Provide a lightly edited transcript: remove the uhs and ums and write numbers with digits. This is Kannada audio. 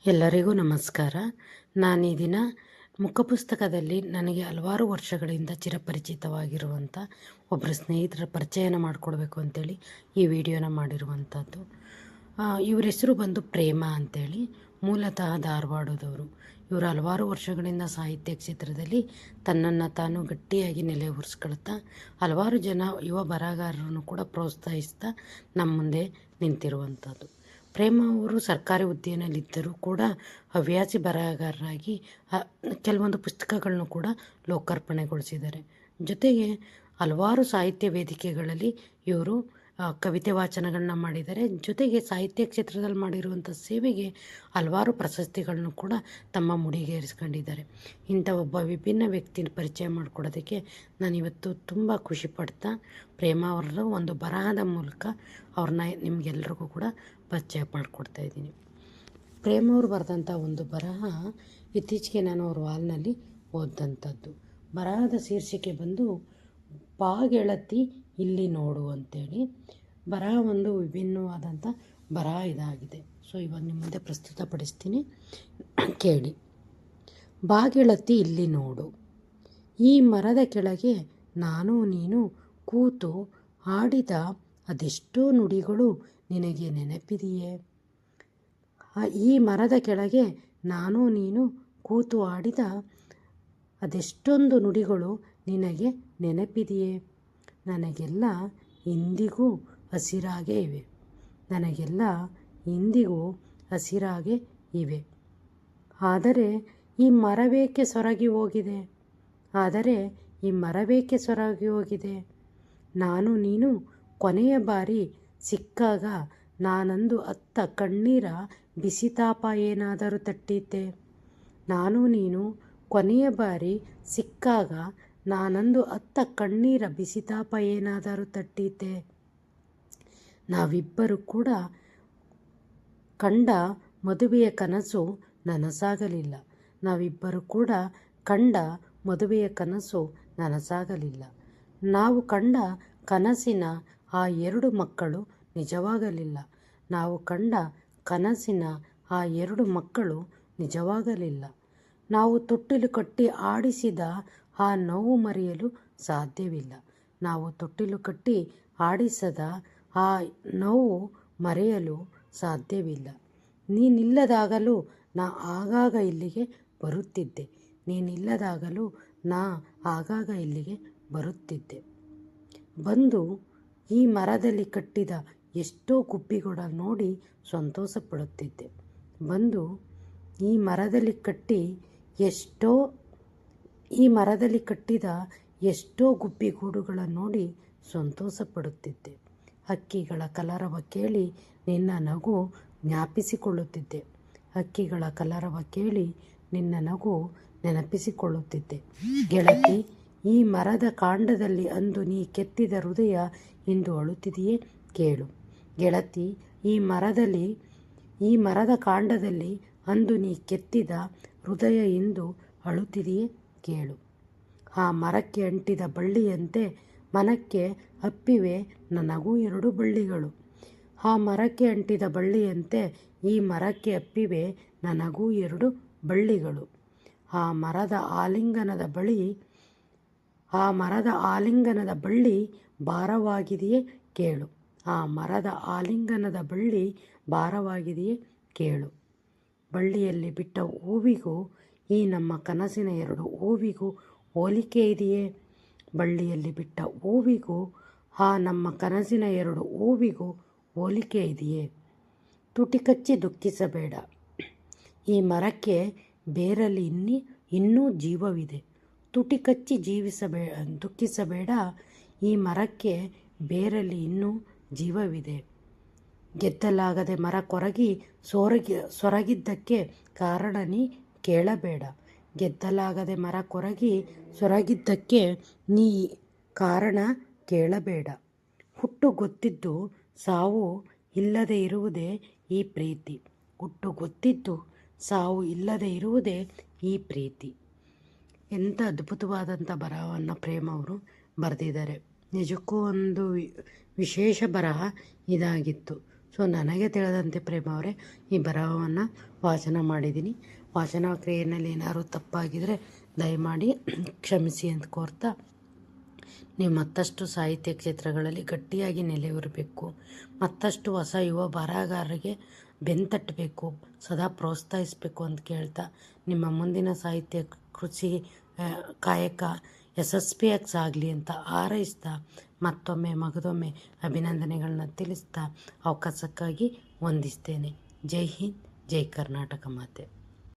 ಎಲ್ಲರಿಗೂ ನಮಸ್ಕಾರ. ನಾನು ಈ ದಿನ ಮುಖಪುಸ್ತಕದಲ್ಲಿ ನನಗೆ ಹಲವಾರು ವರ್ಷಗಳಿಂದ ಚಿರಪರಿಚಿತವಾಗಿರುವಂಥ ಒಬ್ಬರು ಸ್ನೇಹಿತರ ಪರಿಚಯನ ಮಾಡಿಕೊಡ್ಬೇಕು ಅಂತೇಳಿ ಈ ವಿಡಿಯೋನ ಮಾಡಿರುವಂಥದ್ದು. ಇವ್ರ ಹೆಸರು ಬಂದು ಪ್ರೇಮ ಅಂತೇಳಿ, ಮೂಲತಃ ಧಾರವಾಡದವರು. ಇವರು ಹಲವಾರು ವರ್ಷಗಳಿಂದ ಸಾಹಿತ್ಯ ಕ್ಷೇತ್ರದಲ್ಲಿ ತನ್ನನ್ನು ತಾನು ಗಟ್ಟಿಯಾಗಿ ನೆಲೆಯೂರಿಸ್ಕೊಳ್ತಾ ಹಲವಾರು ಜನ ಯುವ ಬರಹಗಾರರನ್ನು ಕೂಡ ಪ್ರೋತ್ಸಾಹಿಸ್ತಾ ನಮ್ಮ ಮುಂದೆ ನಿಂತಿರುವಂಥದ್ದು. ಪ್ರೇಮ ಅವರು ಸರ್ಕಾರಿ ಹುದ್ದೆಯಲ್ಲಿದ್ದರೂ ಕೂಡ ಹವ್ಯಾಸಿ ಬರಹಗಾರರಾಗಿ ಕೆಲವೊಂದು ಪುಸ್ತಕಗಳನ್ನು ಕೂಡ ಲೋಕಾರ್ಪಣೆಗೊಳಿಸಿದ್ದಾರೆ. ಜೊತೆಗೆ ಹಲವಾರು ಸಾಹಿತ್ಯ ವೇದಿಕೆಗಳಲ್ಲಿ ಇವರು ಕವಿತೆ ವಾಚನಗಳನ್ನ ಮಾಡಿದ್ದಾರೆ. ಜೊತೆಗೆ ಸಾಹಿತ್ಯ ಕ್ಷೇತ್ರದಲ್ಲಿ ಮಾಡಿರುವಂಥ ಸೇವೆಗೆ ಹಲವಾರು ಪ್ರಶಸ್ತಿಗಳನ್ನು ಕೂಡ ತಮ್ಮ ಮುಡಿಗೇರಿಸ್ಕೊಂಡಿದ್ದಾರೆ. ಇಂಥ ಒಬ್ಬ ವಿಭಿನ್ನ ವ್ಯಕ್ತಿನ ಪರಿಚಯ ಮಾಡಿಕೊಡೋದಕ್ಕೆ ನಾನಿವತ್ತು ತುಂಬ ಖುಷಿ ಪಡ್ತಾ ಪ್ರೇಮ ಅವರ ಒಂದು ಬರಹದ ಮೂಲಕ ಅವ್ರನ್ನ ನಿಮಗೆಲ್ರಿಗೂ ಕೂಡ ಪರಿಚಯ ಮಾಡಿಕೊಡ್ತಾ ಇದ್ದೀನಿ. ಪ್ರೇಮ ಅವರು ಬರೆದಂಥ ಒಂದು ಬರಹ ಇತ್ತೀಚೆಗೆ ನಾನು ಅವ್ರ ವಾಲ್ನಲ್ಲಿ ಓದಿದಂಥದ್ದು. ಬರಹದ ಶೀರ್ಷಿಕೆ ಬಂದು ಬಾ ಗೆಳತಿ ಇಲ್ಲಿ ನೋಡು ಅಂತೇಳಿ. ಬರಹ ಒಂದು ವಿಭಿನ್ನವಾದಂಥ ಬರಹ ಇದಾಗಿದೆ. ಸೊ ಇವಾಗ ನಿಮ್ಮ ಮುಂದೆ ಪ್ರಸ್ತುತಪಡಿಸ್ತೀನಿ, ಕೇಳಿ. ಬಾ ಗೆಳತಿ ಇಲ್ಲಿ ನೋಡು, ಈ ಮರದ ಕೆಳಗೆ ನಾನು ನೀನು ಕೂತು ಆಡಿದ ಅದೆಷ್ಟೋ ನುಡಿಗಳು ನಿನಗೆ ನೆನಪಿದೆಯೇ? ಈ ಮರದ ಕೆಳಗೆ ನಾನು ನೀನು ಕೂತು ಆಡಿದ ಅದೆಷ್ಟೊಂದು ನುಡಿಗಳು ನಿನಗೆ ನೆನಪಿದೆಯೇ? ನನಗೆಲ್ಲ ಇಂದಿಗೂ ಹಸಿರಾಗೇ ಇವೆ, ನನಗೆಲ್ಲ ಇಂದಿಗೂ ಹಸಿರಾಗೇ ಇವೆ. ಆದರೆ ಈ ಮರವೇಕೆ ಸೊರಗಿ ಹೋಗಿದೆ? ಆದರೆ ಈ ಮರವೇಕೆ ಸೊರಗಿ ಹೋಗಿದೆ? ನಾನು ನೀನು ಕೊನೆಯ ಬಾರಿ ಸಿಕ್ಕಾಗ ನಾನಂದು ಅತ್ತ ಕಣ್ಣೀರ ಬಿಸಿತಾಪ ಏನಾದರೂ ತಟ್ಟಿದ್ದೆ? ನಾನು ನೀನು ಕೊನೆಯ ಬಾರಿ ಸಿಕ್ಕಾಗ ನಾನಂದು ಅತ್ತ ಕಣ್ಣೀರ ಬಿಸಿತಾಪ ಏನಾದರೂ ತಟ್ಟಿದ್ದೆ? ನಾವಿಬ್ಬರು ಕೂಡ ಕಂಡ ಮದುವೆಯ ಕನಸು ನನಸಾಗಲಿಲ್ಲ. ನಾವಿಬ್ಬರು ಕೂಡ ಕಂಡ ಮದುವೆಯ ಕನಸು ನನಸಾಗಲಿಲ್ಲ. ನಾವು ಕಂಡ ಕನಸಿನ ಆ 2 ಮಕ್ಕಳು ನಿಜವಾಗಲಿಲ್ಲ. ನಾವು ಕಂಡ ಕನಸಿನ ಆ 2 ಮಕ್ಕಳು ನಿಜವಾಗಲಿಲ್ಲ. ನಾವು ತೊಟ್ಟಿಲು ಕಟ್ಟಿ ಆಡಿಸಿದ ಆ ನೋವು ಮರೆಯಲು ಸಾಧ್ಯವಿಲ್ಲ. ನಾವು ತೊಟ್ಟಿಲು ಕಟ್ಟಿ ಆಡಿಸದ ಆ ನೋವು ಮರೆಯಲು ಸಾಧ್ಯವಿಲ್ಲ. ನೀನಿಲ್ಲದಾಗಲೂ ನಾ ಆಗಾಗ ಇಲ್ಲಿಗೆ ಬರುತ್ತಿದ್ದೆ. ನೀನಿಲ್ಲದಾಗಲೂ ನಾ ಆಗಾಗ ಇಲ್ಲಿಗೆ ಬರುತ್ತಿದ್ದೆ. ಬಂದು ಈ ಮರದಲ್ಲಿ ಕಟ್ಟಿದ ಎಷ್ಟೋ ಗುಬ್ಬಿಗಳ ನೋಡಿ ಸಂತೋಷ ಪಡುತ್ತಿದ್ದೆ. ಬಂದು ಈ ಮರದಲ್ಲಿ ಕಟ್ಟಿದ ಎಷ್ಟೋ ಗುಬ್ಬಿಗೂಡುಗಳ ನೋಡಿ ಸಂತೋಷ ಪಡುತ್ತಿದ್ದೆ. ಹಕ್ಕಿಗಳ ಕಲರವ ಕೇಳಿ ನಿನ್ನ ನಗು ಜ್ಞಾಪಿಸಿಕೊಳ್ಳುತ್ತಿದ್ದೆ. ಹಕ್ಕಿಗಳ ಕಲರವ ಕೇಳಿ ನಿನ್ನ ನಗು ನೆನಪಿಸಿಕೊಳ್ಳುತ್ತಿದ್ದೆ. ಗೆಳತಿ, ಈ ಮರದ ಕಾಂಡದಲ್ಲಿ ಅಂದು ನೀ ಕೆತ್ತಿದ ಹೃದಯ ಇಂದು ಅಳುತ್ತಿದೆಯೇ ಕೇಳು. ಗೆಳತಿ, ಈ ಮರದ ಕಾಂಡದಲ್ಲಿ ಅಂದು ನೀ ಕೆತ್ತಿದ ಹೃದಯ ಇಂದು ಅಳುತ್ತಿದೆಯೇ ಕೇಳು. ಆ ಮರಕ್ಕೆ ಅಂಟಿದ ಬಳ್ಳಿಯಂತೆ ಮನಕ್ಕೆ ಅಪ್ಪಿವೆ ನನಗೂ 2 ಬಳ್ಳಿಗಳು. ಆ ಮರಕ್ಕೆ ಅಂಟಿದ ಬಳ್ಳಿಯಂತೆ ಈ ಮರಕ್ಕೆ ಅಪ್ಪಿವೆ ನನಗೂ 2 ಬಳ್ಳಿಗಳು. ಆ ಮರದ ಆಲಿಂಗನದ ಬಳ್ಳಿ ಭಾರವಾಗಿದೆಯೇ ಕೇಳು. ಆ ಮರದ ಆಲಿಂಗನದ ಬಳ್ಳಿ ಭಾರವಾಗಿದೆಯೇ ಕೇಳು. ಬಳ್ಳಿಯಲ್ಲಿ ಬಿಟ್ಟ ಹೂವಿಗೂ ಈ ನಮ್ಮ ಕನಸಿನ 2 ಹೂವಿಗೂ ಹೋಲಿಕೆ ಇದೆಯೇ? ಬಳ್ಳಿಯಲ್ಲಿ ಬಿಟ್ಟ ಹೂವಿಗೂ ಆ ನಮ್ಮ ಕನಸಿನ 2 ಹೂವಿಗೂ ಹೋಲಿಕೆ ಇದೆಯೇ? ತುಟಿ ಕಚ್ಚಿ ದುಃಖಿಸಬೇಡ, ಈ ಮರಕ್ಕೆ ಬೇರಲ್ಲಿ ಇನ್ನೂ ಜೀವವಿದೆ. ತುಟಿ ಕಚ್ಚಿ ದುಃಖಿಸಬೇಡ, ಈ ಮರಕ್ಕೆ ಬೇರಲ್ಲಿ ಇನ್ನೂ ಜೀವವಿದೆ. ಗೆದ್ದಲಾಗದೆ ಮರ ಕೊರಗಿ ಸೊರಗಿದ್ದಕ್ಕೆ ಕಾರಣ ನೀ ಕೇಳಬೇಡ. ಗೆದ್ದಲಾಗದೆ ಮರ ಕೊರಗಿ ಸೊರಗಿದ್ದಕ್ಕೆ ನೀ ಕಾರಣ ಕೇಳಬೇಡ. ಹುಟ್ಟು ಗೊತ್ತಿದ್ದು ಸಾವು ಇಲ್ಲದೆ ಇರುವುದೇ ಈ ಪ್ರೀತಿ. ಹುಟ್ಟು ಗೊತ್ತಿದ್ದು ಸಾವು ಇಲ್ಲದೆ ಇರುವುದೇ ಈ ಪ್ರೀತಿ. ಎಂಥ ಅದ್ಭುತವಾದಂಥ ಬರಹವನ್ನು ಪ್ರೇಮ ಅವರು ಬರೆದಿದ್ದಾರೆ. ನಿಜಕ್ಕೂ ಒಂದು ವಿಶೇಷ ಬರಹ ಇದಾಗಿತ್ತು. ಸೊ ನನಗೆ ತಿಳಿದಂತೆ ಪ್ರೇಮ ಅವರೇ ಈ ಬರಹವನ್ನು ವಾಚನ ಮಾಡಿದ್ದೀನಿ. ವಾಚನ ಕ್ರಿಯೆಯಲ್ಲಿ ಏನಾದರೂ ತಪ್ಪಾಗಿದ್ದರೆ ದಯಮಾಡಿ ಕ್ಷಮಿಸಿ ಅಂತ ಕೋರ್ತಾ, ನೀವು ಮತ್ತಷ್ಟು ಸಾಹಿತ್ಯ ಕ್ಷೇತ್ರಗಳಲ್ಲಿ ಗಟ್ಟಿಯಾಗಿ ನೆಲೆಯೂರಬೇಕು, ಮತ್ತಷ್ಟು ಹೊಸ ಯುವ ಬರಹಗಾರರಿಗೆ ಬೆನ್ತಟ್ಟಬೇಕು, ಸದಾ ಪ್ರೋತ್ಸಾಹಿಸಬೇಕು ಅಂತ ಕೇಳ್ತಾ, ನಿಮ್ಮ ಮುಂದಿನ ಸಾಹಿತ್ಯ ಕೃಷಿ ಕಾಯಕ ಯಶಸ್ವಿಯಾಗಿ ಸಾಗಲಿ ಅಂತ ಹಾರೈಸ್ತಾ, ಮತ್ತೊಮ್ಮೆ ಮಗದೊಮ್ಮೆ ಅಭಿನಂದನೆಗಳನ್ನ ತಿಳಿಸ್ತಾ ಅವಕಾಶಕ್ಕಾಗಿ ವಂದಿಸ್ತೇನೆ. ಜೈ ಹಿಂದ್, ಜೈ ಕರ್ನಾಟಕ ಮಾತೆ.